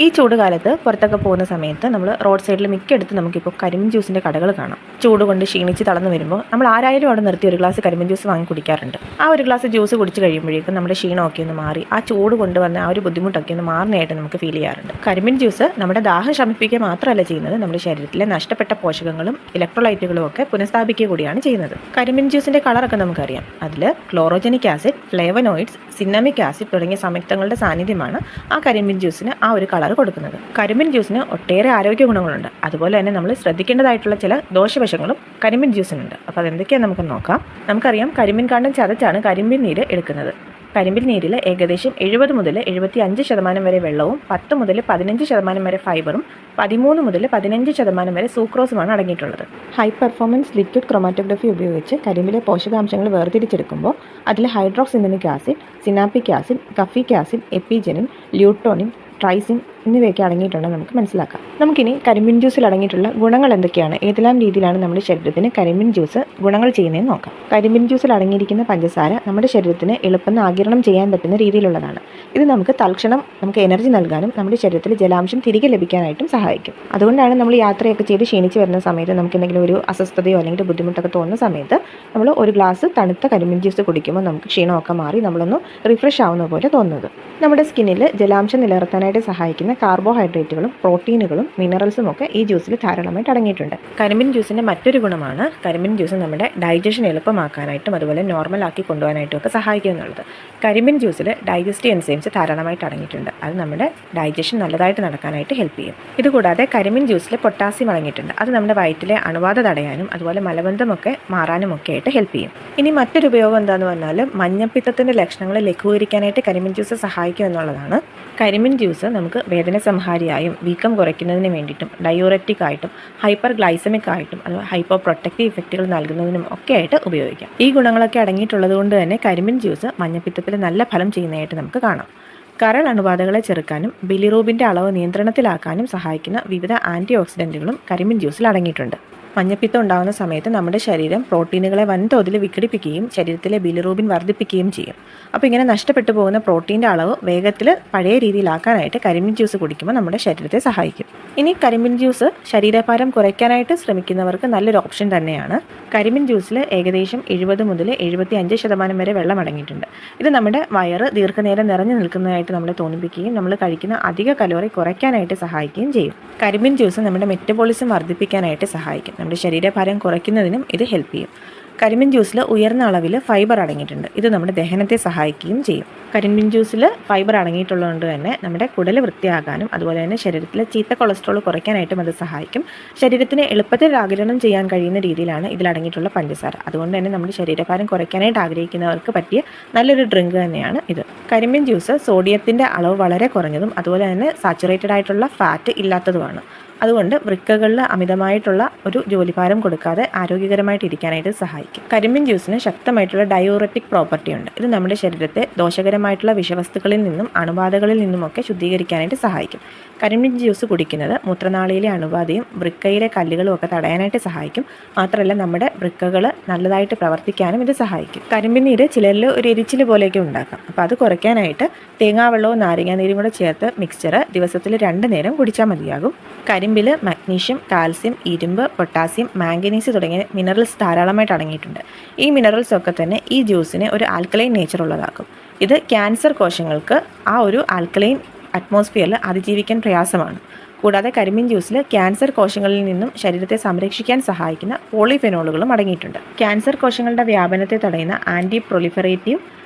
ഈ ചൂട് കാലത്ത് പുറത്തൊക്കെ പോകുന്ന സമയത്ത് നമ്മൾ റോഡ് സൈഡിൽ മിക്കയിടത്തും നമുക്കിപ്പോൾ കരിമ്പിൻ ജ്യൂസിൻ്റെ കടകൾ കാണാം. ചൂട് കൊണ്ട് ക്ഷീണിച്ച് തളർന്നു വരുമ്പോൾ നമ്മൾ ആരായാലും അവിടെ നിർത്തി ഒരു ഗ്ലാസ് കരിമ്പിൻ ജ്യൂസ് വാങ്ങി കുടിക്കാറുണ്ട്. ആ ഒരു ഗ്ലാസ് ജ്യൂസ് കുടിച്ച് കഴിയുമ്പോഴേക്കും നമ്മുടെ ക്ഷീണമൊക്കെ ഒന്ന് മാറി ആ ചൂട് കൊണ്ടുവന്ന ആ ഒരു ബുദ്ധിമുട്ടൊക്കെ ഒന്ന് മാറുന്നതായിട്ട് നമുക്ക് ഫീൽ ചെയ്യാറുണ്ട്. കരിമ്പിൻ ജ്യൂസ് നമ്മുടെ ദാഹം ശമിപ്പിക്കുക മാത്രമല്ല ചെയ്യുന്നത്, നമ്മുടെ ശരീരത്തിലെ നഷ്ടപ്പെട്ട പോഷകങ്ങളും ഇലക്ട്രോലൈറ്റുകളും ഒക്കെ പുനഃസ്ഥാപിക്കുക കൂടിയാണ് ചെയ്യുന്നത്. കരിമ്പിൻ ജ്യൂസിൻ്റെ കളറൊക്കെ നമുക്കറിയാം. അതിൽ ക്ലോറോജനിക് ആസിഡ്, ഫ്ലേവനോയിഡ്സ്, സിന്നമിക് ആസിഡ് തുടങ്ങിയ സംയുക്തങ്ങളുടെ സാന്നിധ്യമാണ് ആ കരിമ്പിൻ ജ്യൂസിന് ആ ഒരു കളർ കൊടുക്കുന്നത്. കരിമ്പിൻ ജ്യൂസിന് ഒട്ടേറെ ആരോഗ്യ ഗുണങ്ങളുണ്ട്. അതുപോലെ തന്നെ നമ്മൾ ശ്രദ്ധിക്കേണ്ടതായിട്ടുള്ള ചില ദോഷവശങ്ങളും കരിമ്പിൻ ജ്യൂസിനുണ്ട്. അപ്പോൾ അതെന്തൊക്കെയാണ് നമുക്ക് നോക്കാം. നമുക്കറിയാം, കരിമ്പിൻ കാണ്ടം ചതച്ചാണ് കരിമ്പിൻ നീര് എടുക്കുന്നത്. കരിമ്പിൻ നീരിൽ ഏകദേശം 70 മുതൽ 75% വരെ വെള്ളവും 10 മുതൽ 15% വരെ ഫൈബറും 13 മുതൽ 15% വരെ സൂക്രോസുമാണ് അടങ്ങിയിട്ടുള്ളത്. ഹൈ പെർഫോമൻസ് ലിക്വിഡ് ക്രോമാറ്റോഗ്രഫി ഉപയോഗിച്ച് കരിമ്പിലെ പോഷകാംശങ്ങൾ വേർതിരിച്ചെടുക്കുമ്പോൾ അതിൽ ഹൈഡ്രോക്സിനമിക് ആസിഡ്, സിനാപ്പിക് ആസിഡ്, കഫിക് ആസിഡ്, എപ്പിജെനിൻ, ല്യൂട്ടോണിൻ, ട്രൈസിൻ എന്നിവയൊക്കെ അടങ്ങിയിട്ടുണ്ടെന്ന് നമുക്ക് മനസ്സിലാക്കാം. നമുക്കിനി കരിമ്പിൻ ജ്യൂസിൽ അടങ്ങിയിട്ടുള്ള ഗുണങ്ങൾ എന്തൊക്കെയാണ്, ഏതെല്ലാം രീതിയിലാണ് നമ്മുടെ ശരീരത്തിന് കരിമ്പിൻ ജ്യൂസ് ഗുണങ്ങൾ ചെയ്യുന്നതെന്ന് നോക്കാം. കരിമ്പിൻ ജ്യൂസിൽ അടങ്ങിയിരിക്കുന്ന പഞ്ചസാര നമ്മുടെ ശരീരത്തിന് എളുപ്പം ആഗിരണം ചെയ്യാൻ പറ്റുന്ന രീതിയിലുള്ളതാണ്. ഇത് നമുക്ക് തൽക്ഷണം എനർജി നൽകാനും നമ്മുടെ ശരീരത്തിൽ ജലാംശം തിരികെ ലഭിക്കാനായിട്ടും സഹായിക്കും. അതുകൊണ്ടാണ് നമ്മൾ യാത്രയൊക്കെ ചെയ്ത് ക്ഷീണിച്ച് വരുന്ന സമയത്ത് നമുക്ക് എന്തെങ്കിലും ഒരു അസ്വസ്ഥതയോ അല്ലെങ്കിൽ ബുദ്ധിമുട്ടൊക്കെ തോന്നുന്ന സമയത്ത് നമ്മൾ ഒരു ഗ്ലാസ് തണുത്ത കരിമ്പിൻ ജ്യൂസ് കുടിക്കുമ്പോൾ നമുക്ക് ക്ഷീണമൊക്കെ മാറി നമ്മളൊന്ന് റിഫ്രഷ് ആവുന്ന പോലെ തോന്നുന്നത്. നമ്മുടെ സ്കിന്നിൽ ജലാംശം നിലനിർത്താനായിട്ട് സഹായിക്കുന്ന കാർബോഹൈഡ്രേറ്റുകളും പ്രോട്ടീനുകളും മിനറൽസും ഒക്കെ ഈ ജ്യൂസിൽ ധാരാളമായിട്ട് അടങ്ങിയിട്ടുണ്ട്. കരിമ്പിൻ ജ്യൂസിൻ്റെ മറ്റൊരു ഗുണമാണ് കരിമ്പിൻ ജ്യൂസ് നമ്മുടെ ഡൈജഷൻ എളുപ്പമാക്കാനായിട്ടും അതുപോലെ നോർമൽ ആക്കി കൊണ്ടുപോകാനായിട്ടും ഒക്കെ സഹായിക്കും എന്നുള്ളത്. കരിമ്പിൻ ജ്യൂസിൽ ഡൈജസ്റ്റീവ് എൻസൈംസ് ധാരാളമായിട്ട് അടങ്ങിയിട്ടുണ്ട്. അത് നമ്മുടെ ഡൈജഷൻ നല്ലതായിട്ട് നടക്കാനായിട്ട് ഹെൽപ്പ് ചെയ്യും. ഇതുകൂടാതെ കരിമ്പിൻ ജ്യൂസിൽ പൊട്ടാസ്യം അടങ്ങിയിട്ടുണ്ട്. അത് നമ്മുടെ വയറ്റിലെ അണുബാധ തടയാനും അതുപോലെ മലബന്ധമൊക്കെ മാറാനും ഒക്കെ ആയിട്ട് ഹെൽപ്പ് ചെയ്യും. ഇനി മറ്റൊരു ഉപയോഗം എന്താണെന്ന് പറഞ്ഞാൽ മഞ്ഞപ്പിത്തത്തിൻ്റെ ലക്ഷണങ്ങൾ ലഘൂകരിക്കാനായിട്ട് കരിമ്പിൻ ജ്യൂസ് സഹായിക്കും എന്നുള്ളതാണ്. കരിമ്പിൻ ജ്യൂസ് നമുക്ക് വേദന സംഹാരിയായും വീക്കം കുറയ്ക്കുന്നതിന് വേണ്ടിയിട്ടും ഡയൂററ്റിക് ആയിട്ടും ഹൈപ്പർ ഗ്ലൈസമിക് ആയിട്ടും അത് ഹൈപ്പോ പ്രൊട്ടക്റ്റീവ് ഇഫക്റ്റുകൾ നൽകുന്നതിനും ഒക്കെ ആയിട്ട് ഉപയോഗിക്കാം. ഈ ഗുണങ്ങളൊക്കെ അടങ്ങിയിട്ടുള്ളത് കൊണ്ട് തന്നെ കരിമ്പിൻ ജ്യൂസ് മഞ്ഞപ്പിത്തത്തിൽ നല്ല ഫലം ചെയ്യുന്നതായിട്ട് നമുക്ക് കാണാം. കരൾ അണുബാധകളെ ചെറുക്കാനും ബിലിറൂബിൻ്റെ അളവ് നിയന്ത്രണത്തിലാക്കാനും സഹായിക്കുന്ന വിവിധ ആൻറ്റി ഓക്സിഡൻറ്റുകളും കരിമ്പിൻ ജ്യൂസിൽ അടങ്ങിയിട്ടുണ്ട്. മഞ്ഞപ്പിത്തം ഉണ്ടാകുന്ന സമയത്ത് നമ്മുടെ ശരീരം പ്രോട്ടീനുകളെ വൻതോതിൽ വിഘടിപ്പിക്കുകയും ശരീരത്തിലെ ബിലിറൂബിൻ വർദ്ധിപ്പിക്കുകയും ചെയ്യും. അപ്പോൾ ഇങ്ങനെ നഷ്ടപ്പെട്ടു പോകുന്ന പ്രോട്ടീൻ്റെ അളവ് വേഗത്തിൽ പഴയ രീതിയിലാക്കാനായിട്ട് കരിമ്പിൻ ജ്യൂസ് കുടിക്കുമ്പോൾ നമ്മുടെ ശരീരത്തെ സഹായിക്കും. ഇനി കരിമ്പിൻ ജ്യൂസ് ശരീരഭാരം കുറയ്ക്കാനായിട്ട് ശ്രമിക്കുന്നവർക്ക് നല്ലൊരു ഓപ്ഷൻ തന്നെയാണ്. കരിമ്പിൻ ജ്യൂസിൽ ഏകദേശം 70 മുതൽ 75% വരെ വെള്ളം അടങ്ങിയിട്ടുണ്ട്. ഇത് നമ്മുടെ വയറ് ദീർഘനേരം നിറഞ്ഞു നിൽക്കുന്നതായിട്ട് നമ്മളെ തോന്നിപ്പിക്കുകയും നമ്മൾ കഴിക്കുന്ന അധിക കലോറി കുറയ്ക്കാനായിട്ട് സഹായിക്കുകയും ചെയ്യും. കരിമ്പിൻ ജ്യൂസ് നമ്മുടെ മെറ്റബോളിസം വർദ്ധിപ്പിക്കാനായിട്ട് സഹായിക്കും. നമ്മുടെ ശരീരഭാരം കുറയ്ക്കുന്നതിനും ഇത് ഹെൽപ്പ് ചെയ്യും. കരിമ്പിൻ ജ്യൂസിൽ ഉയർന്ന അളവിൽ ഫൈബർ അടങ്ങിയിട്ടുണ്ട്. ഇത് നമ്മുടെ ദഹനത്തെ സഹായിക്കുകയും ചെയ്യും. കരിമ്പിൻ ജ്യൂസിൽ ഫൈബർ അടങ്ങിയിട്ടുള്ളതുകൊണ്ട് തന്നെ നമ്മുടെ കുടൽ വൃത്തിയാകാനും അതുപോലെ തന്നെ ശരീരത്തിലെ ചീത്ത കൊളസ്ട്രോൾ കുറയ്ക്കാനായിട്ടും അത് സഹായിക്കും. ശരീരത്തിന് എളുപ്പത്തിൽ ആഗിരണം ചെയ്യാൻ കഴിയുന്ന രീതിയിലാണ് ഇതിലടങ്ങിയിട്ടുള്ള പഞ്ചസാര. അതുകൊണ്ട് തന്നെ നമ്മുടെ ശരീരഭാരം കുറയ്ക്കാനായിട്ട് ആഗ്രഹിക്കുന്നവർക്ക് പറ്റിയ നല്ലൊരു ഡ്രിങ്ക് തന്നെയാണ് ഇത്. കരിമ്പിൻ ജ്യൂസ് സോഡിയത്തിൻ്റെ അളവ് വളരെ കുറഞ്ഞതും അതുപോലെ തന്നെ സാച്ചുറേറ്റഡ് ആയിട്ടുള്ള ഫാറ്റ് ഇല്ലാത്തതുമാണ്. അതുകൊണ്ട് വൃക്കകളിൽ അമിതമായിട്ടുള്ള ഒരു ജോലിഭാരം കൊടുക്കാതെ ആരോഗ്യകരമായിട്ട് ഇരിക്കാനായിട്ട് സഹായിക്കും. കരിമ്പിൻ ജ്യൂസിന് ശക്തമായിട്ടുള്ള ഡയൂററ്റിക് പ്രോപ്പർട്ടി ഉണ്ട്. ഇത് നമ്മുടെ ശരീരത്തെ ദോഷകരമായിട്ടുള്ള വിഷവസ്തുക്കളിൽ നിന്നും അണുബാധകളിൽ നിന്നുമൊക്കെ ശുദ്ധീകരിക്കാനായിട്ട് സഹായിക്കും. കരിമ്പിൻ ജ്യൂസ് കുടിക്കുന്നത് മൂത്രനാളിയിലെ അണുബാധയും വൃക്കയിലെ കല്ലുകളും ഒക്കെ തടയാനായിട്ട് സഹായിക്കും. മാത്രമല്ല നമ്മുടെ വൃക്കകൾ നല്ലതായിട്ട് പ്രവർത്തിക്കാനും ഇത് സഹായിക്കും. കരിമ്പിൻ നീര് ചിലരിൽ ഒരു എരിച്ചിൽ പോലെയൊക്കെ ഉണ്ടാക്കാം. അപ്പോൾ അത് കുറയ്ക്കാനായിട്ട് തേങ്ങാവെള്ളവും നാരങ്ങാനീരും കൂടെ ചേർത്ത് മിക്സ്ചർ ദിവസത്തിൽ 2 നേരം കുടിച്ചാൽ മതിയാകും. കരിമ്പിൽ മഗ്നീഷ്യം, കാൽസ്യം, ഇരുമ്പ്, പൊട്ടാസ്യം, മാംഗനീസ് തുടങ്ങിയ മിനറൽസ് ധാരാളമായിട്ട് അടങ്ങിയിട്ടുണ്ട്. ഈ മിനറൽസ് ഒക്കെ തന്നെ ഈ ജ്യൂസിനെ ഒരു ആൽക്കലൈൻ നേച്ചർ ഉള്ളതാക്കും. ഇത് ക്യാൻസർ കോശങ്ങൾക്ക് ആ ഒരു ആൽക്കലൈൻ അറ്റ്മോസ്ഫിയറിൽ അതിജീവിക്കാൻ പ്രയാസമാണ്. കൂടാതെ കരിമ്പിൻ ജ്യൂസിൽ ക്യാൻസർ കോശങ്ങളിൽ നിന്നും ശരീരത്തെ സംരക്ഷിക്കാൻ സഹായിക്കുന്ന പോളിഫെനോളുകളും അടങ്ങിയിട്ടുണ്ട്. ക്യാൻസർ കോശങ്ങളുടെ വ്യാപനത്തെ തടയുന്ന anti proliferative,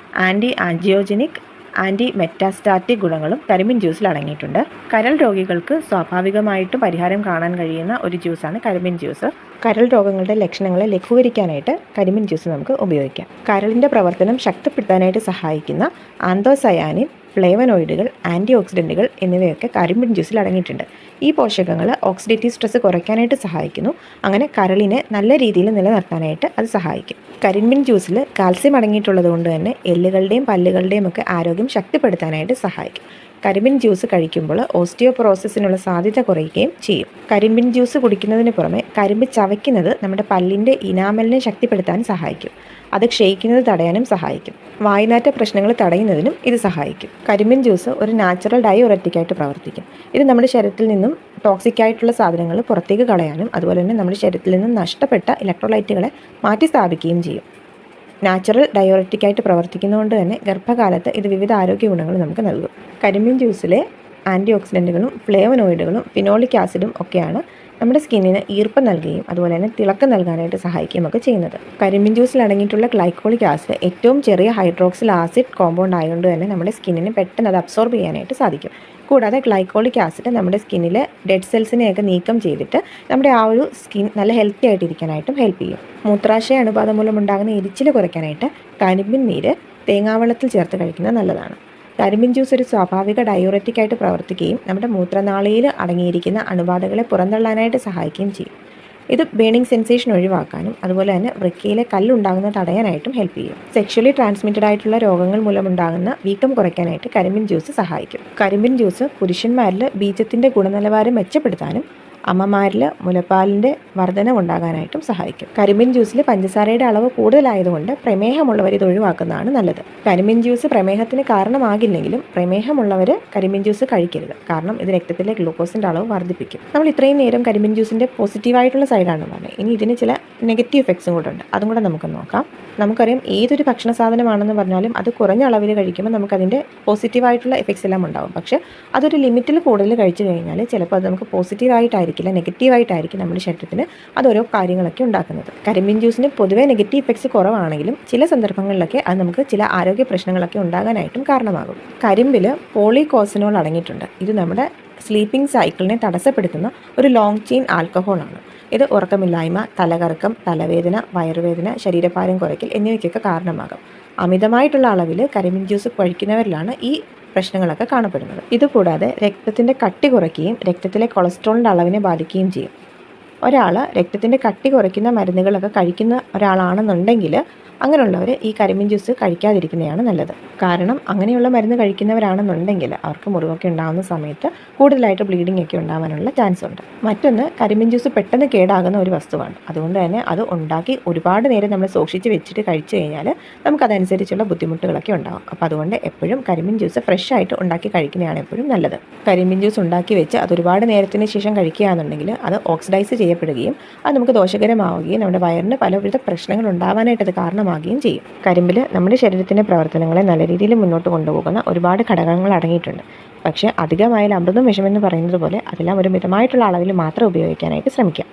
anti angiogenic, anti metastatic ഗുണങ്ങളും കരിമ്പിൻ ജ്യൂസിൽ അടങ്ങിയിട്ടുണ്ട്. കരൾ രോഗികൾക്ക് സ്വാഭാവികമായിട്ടും പരിഹാരം കാണാൻ കഴിയുന്ന ഒരു ജ്യൂസാണ് കരിമ്പിൻ ജ്യൂസ്. കരൾ രോഗങ്ങളുടെ ലക്ഷണങ്ങളെ ലഘൂകരിക്കാനായിട്ട് കരിമ്പിൻ ജ്യൂസ് നമുക്ക് ഉപയോഗിക്കാം. കരളിൻ്റെ പ്രവർത്തനം ശക്തിപ്പെടുത്താനായിട്ട് സഹായിക്കുന്ന ആന്തോസയാനിൻ, ഫ്ലേവനോയിഡുകൾ, ആൻറ്റി ഓക്സിഡൻറ്റുകൾ എന്നിവയൊക്കെ കരിമ്പിൻ ജ്യൂസിൽ അടങ്ങിയിട്ടുണ്ട്. ഈ പോഷകങ്ങൾ ഓക്സിഡേറ്റീവ് സ്ട്രെസ് കുറയ്ക്കാനായിട്ട് സഹായിക്കുന്നു. അങ്ങനെ കരളിനെ നല്ല രീതിയിൽ നിലനിർത്താനായിട്ട് അത് സഹായിക്കും. കരിമ്പിൻ ജ്യൂസിൽ കാൽസ്യം അടങ്ങിയിട്ടുള്ളത് കൊണ്ട് തന്നെ എല്ലുകളുടെയും പല്ലുകളുടെയും ഒക്കെ ആരോഗ്യം ശക്തിപ്പെടുത്താനായിട്ട് സഹായിക്കും. കരിമ്പിൻ ജ്യൂസ് കഴിക്കുമ്പോൾ ഓസ്റ്റിയോപൊറോസിസിനുള്ള സാധ്യത കുറയുകയും ചെയ്യും. കരിമ്പിൻ ജ്യൂസ് കുടിക്കുന്നതിന് പുറമെ കരിമ്പ് ചവയ്ക്കുന്നത് നമ്മുടെ പല്ലിൻ്റെ ഇനാമലിനെ ശക്തിപ്പെടുത്താൻ സഹായിക്കും. അത് ക്ഷയിക്കുന്നത് തടയാനും സഹായിക്കും. വായ്നാറ്റ പ്രശ്നങ്ങൾ തടയുന്നതിനും ഇത് സഹായിക്കും. കരിമ്പിൻ ജ്യൂസ് ഒരു നാച്ചുറൽ ഡയോററ്റിക്കായിട്ട് പ്രവർത്തിക്കും. ഇത് നമ്മുടെ ശരീരത്തിൽ നിന്നും ടോക്സിക് ആയിട്ടുള്ള സാധനങ്ങൾ പുറത്തേക്ക് കളയാനും അതുപോലെ തന്നെ നമ്മുടെ ശരീരത്തിൽ നിന്നും നഷ്ടപ്പെട്ട ഇലക്ട്രോലൈറ്റുകളെ മാറ്റി സ്ഥാപിക്കുകയും ചെയ്യും. നാച്ചുറൽ ഡയോററ്റിക്കായിട്ട് പ്രവർത്തിക്കുന്നതുകൊണ്ട് തന്നെ ഗർഭകാലത്ത് ഇത് വിവിധ ആരോഗ്യ ഗുണങ്ങൾ നമുക്ക് നൽകും. കരിമ്പിൻ ജ്യൂസിലെ ആൻറ്റി ഓക്സിഡൻറ്റുകളും ഫ്ലേവനോയിഡുകളും ഫിനോളിക് ആസിഡും ഒക്കെയാണ് നമ്മുടെ സ്കിന്നിന് ഈർപ്പം നൽകുകയും അതുപോലെ തന്നെ തിളക്കം നൽകാനായിട്ട് സഹായിക്കുകയും ഒക്കെ ചെയ്യുന്നത്. കരിമ്പിൻ ജ്യൂസിൽ അടങ്ങിയിട്ടുള്ള ഗ്ലൈക്കോളിക് ആസിഡ് ഏറ്റവും ചെറിയ ഹൈഡ്രോക്സിൽ ആസിഡ് കോമ്പൗണ്ട് ആയതുകൊണ്ട് തന്നെ നമ്മുടെ സ്കിന്നിന് പെട്ടെന്ന് അത് അബ്സോർബ് ചെയ്യാനായിട്ട് സാധിക്കും. കൂടാതെ ഗ്ലൈക്കോളിക് ആസിഡ് നമ്മുടെ സ്കിന്നിലെ ഡെഡ് സെൽസിനെയൊക്കെ നീക്കം ചെയ്തിട്ട് നമ്മുടെ ആ ഒരു സ്കിൻ നല്ല ഹെൽത്തി ആയിട്ടിരിക്കാനായിട്ടും ഹെൽപ്പ് ചെയ്യും. മൂത്രാശയ അണുബാധ മൂലം ഉണ്ടാകുന്ന എരിച്ചിൽ കുറയ്ക്കാനായിട്ട് കരിമ്പിൻ നീര് തേങ്ങാവെള്ളത്തിൽ ചേർത്ത് കഴിക്കുന്നത് നല്ലതാണ്. കരിമ്പിൻ ജ്യൂസ് ഒരു സ്വാഭാവിക ഡയോററ്റിക്കായിട്ട് പ്രവർത്തിക്കുകയും നമ്മുടെ മൂത്രനാളിയിൽ അടങ്ങിയിരിക്കുന്ന അണുബാധകളെ പുറന്തള്ളാനായിട്ട് സഹായിക്കുകയും ചെയ്യും. ഇത് ബേണിംഗ് സെൻസേഷൻ ഒഴിവാക്കാനും അതുപോലെ തന്നെ വൃക്കയിലെ കല്ലുണ്ടാകുന്ന തടയാനായിട്ടും ഹെൽപ്പ് ചെയ്യും. സെക്ഷലി ട്രാൻസ്മിറ്റഡ് ആയിട്ടുള്ള രോഗങ്ങൾ മൂലമുണ്ടാകുന്ന വീക്കം കുറയ്ക്കാനായിട്ട് കരിമ്പിൻ ജ്യൂസ് സഹായിക്കും. കരിമ്പിൻ ജ്യൂസ് പുരുഷന്മാരിൽ ബീജത്തിൻ്റെ ഗുണനിലവാരം മെച്ചപ്പെടുത്താനും അമ്മമാരിൽ മുലപ്പാലിൻ്റെ വർധനവുണ്ടാകാനായിട്ടും സഹായിക്കും. കരിമ്പിൻ ജ്യൂസിൽ പഞ്ചസാരയുടെ അളവ് കൂടുതലായതുകൊണ്ട് പ്രമേഹമുള്ളവർ ഇത് ഒഴിവാക്കുന്നതാണ് നല്ലത്. കരിമ്പിൻ ജ്യൂസ് പ്രമേഹത്തിന് കാരണമാകില്ലെങ്കിലും പ്രമേഹമുള്ളവർ കരിമ്പിൻ ജ്യൂസ് കഴിക്കരുത്. കാരണം ഇത് രക്തത്തിലെ ഗ്ലൂക്കോസിൻ്റെ അളവ് വർദ്ധിപ്പിക്കും. നമ്മൾ ഇത്രയും നേരം കരിമ്പിൻ ജ്യൂസിൻ്റെ പോസിറ്റീവായിട്ടുള്ള സൈഡാണ് പറഞ്ഞത്. ഇനി ഇതിന് ചില നെഗറ്റീവ് എഫക്ട്സും കൂടെ ഉണ്ട്. അതും കൂടെ നമുക്ക് നോക്കാം. നമുക്കറിയാം ഏതൊരു ഭക്ഷണ സാധനമാണെന്ന് പറഞ്ഞാലും അത് കുറഞ്ഞ അളവിൽ കഴിക്കുമ്പോൾ നമുക്കതിൻ്റെ പോസിറ്റീവായിട്ടുള്ള എഫക്ട്സ് എല്ലാം ഉണ്ടാകും. പക്ഷേ അതൊരു ലിമിറ്റിൽ കൂടുതൽ കഴിച്ചു കഴിഞ്ഞാൽ ചിലപ്പോൾ അത് നമുക്ക് പോസിറ്റീവായിട്ടായിരിക്കില്ല, നെഗറ്റീവായിട്ടായിരിക്കും നമ്മുടെ ശരീരത്തിന് അത് ഓരോ കാര്യങ്ങളൊക്കെ ഉണ്ടാക്കുന്നത്. കരിമ്പിൻ ജ്യൂസിന് പൊതുവേ നെഗറ്റീവ് എഫക്ട്സ് കുറവാണെങ്കിലും ചില സന്ദർഭങ്ങളിലൊക്കെ അത് നമുക്ക് ചില ആരോഗ്യ പ്രശ്നങ്ങളൊക്കെ ഉണ്ടാകാനായിട്ടും കാരണമാകും. കരിമ്പിൽ പോളികോസനോൾ അടങ്ങിയിട്ടുണ്ട്. ഇത് നമ്മുടെ സ്ലീപ്പിംഗ് സൈക്കിളിനെ തടസ്സപ്പെടുത്തുന്ന ഒരു ലോങ് ചെയിൻ ആൽക്കഹോളാണ്. ഇത് ഉറക്കമില്ലായ്മ, തലകറക്കം, തലവേദന, വയറുവേദന, ശരീരഭാരം കുറയ്ക്കൽ എന്നിവയ്ക്കൊക്കെ കാരണമാകും. അമിതമായിട്ടുള്ള അളവിൽ കരിമ്പിൻ ജ്യൂസ് കഴിക്കുന്നവരിലാണ് ഈ പ്രശ്നങ്ങളൊക്കെ കാണപ്പെടുന്നത്. ഇതുകൂടാതെ രക്തത്തിൻ്റെ കട്ടി കുറയ്ക്കുകയും രക്തത്തിലെ കൊളസ്ട്രോളിൻ്റെ അളവിനെ ബാധിക്കുകയും ചെയ്യും. ഒരാൾ രക്തത്തിൻ്റെ കട്ടി കുറയ്ക്കുന്ന മരുന്നുകളൊക്കെ കഴിക്കുന്ന ഒരാളാണെന്നുണ്ടെങ്കിൽ അങ്ങനെയുള്ളവർ ഈ കരിമ്പിൻ ജ്യൂസ് കഴിക്കാതിരിക്കുന്നതാണ് നല്ലത്. കാരണം അങ്ങനെയുള്ള മരുന്ന് കഴിക്കുന്നവരാണെന്നുണ്ടെങ്കിൽ അവർക്ക് മുറിവൊക്കെ ഉണ്ടാകുന്ന സമയത്ത് കൂടുതലായിട്ട് ബ്ലീഡിംഗ് ഒക്കെ ഉണ്ടാകാനുള്ള ചാൻസ് ഉണ്ട്. മറ്റൊന്ന്, കരിമ്പിൻ ജ്യൂസ് പെട്ടെന്ന് കേടാകുന്ന ഒരു വസ്തുവാണ്. അതുകൊണ്ട് തന്നെ അത് ഉണ്ടാക്കി ഒരുപാട് നേരം നമ്മൾ സൂക്ഷിച്ച് വെച്ചിട്ട് കഴിച്ചു കഴിഞ്ഞാൽ നമുക്കതനുസരിച്ചുള്ള ബുദ്ധിമുട്ടുകളൊക്കെ ഉണ്ടാകും. അപ്പോൾ അതുകൊണ്ട് എപ്പോഴും കരിമ്പിൻ ജ്യൂസ് ഫ്രഷ് ആയിട്ട് ഉണ്ടാക്കി കഴിക്കുന്നതാണ് എപ്പോഴും നല്ലത്. കരിമ്പിൻ ജ്യൂസ് ഉണ്ടാക്കി വെച്ച് അത് ഒരുപാട് നേരത്തിന് ശേഷം കഴിക്കുകയാണെന്നുണ്ടെങ്കിൽ അത് ഓക്സിഡൈസ് ചെയ്യപ്പെടുകയും അത് നമുക്ക് ദോഷകരമാവുകയും നമ്മുടെ വയറിന് പലവിധ പ്രശ്നങ്ങൾ ഉണ്ടാവാനായിട്ട് അത് കാരണമാകുകയും ചെയ്യും. കരിമ്പിൽ നമ്മുടെ ശരീരത്തിൻ്റെ പ്രവർത്തനങ്ങളെ നല്ല രീതിയിൽ മുന്നോട്ട് കൊണ്ടുപോകുന്ന ഒരുപാട് ഘടകങ്ങൾ അടങ്ങിയിട്ടുണ്ട്. പക്ഷേ അധികമായാൽ അമൃതം വിഷമെന്ന് പറയുന്നത് പോലെ അതെല്ലാം ഒരു മിതമായിട്ടുള്ള അളവിൽ മാത്രം ഉപയോഗിക്കാനായിട്ട് ശ്രമിക്കാം.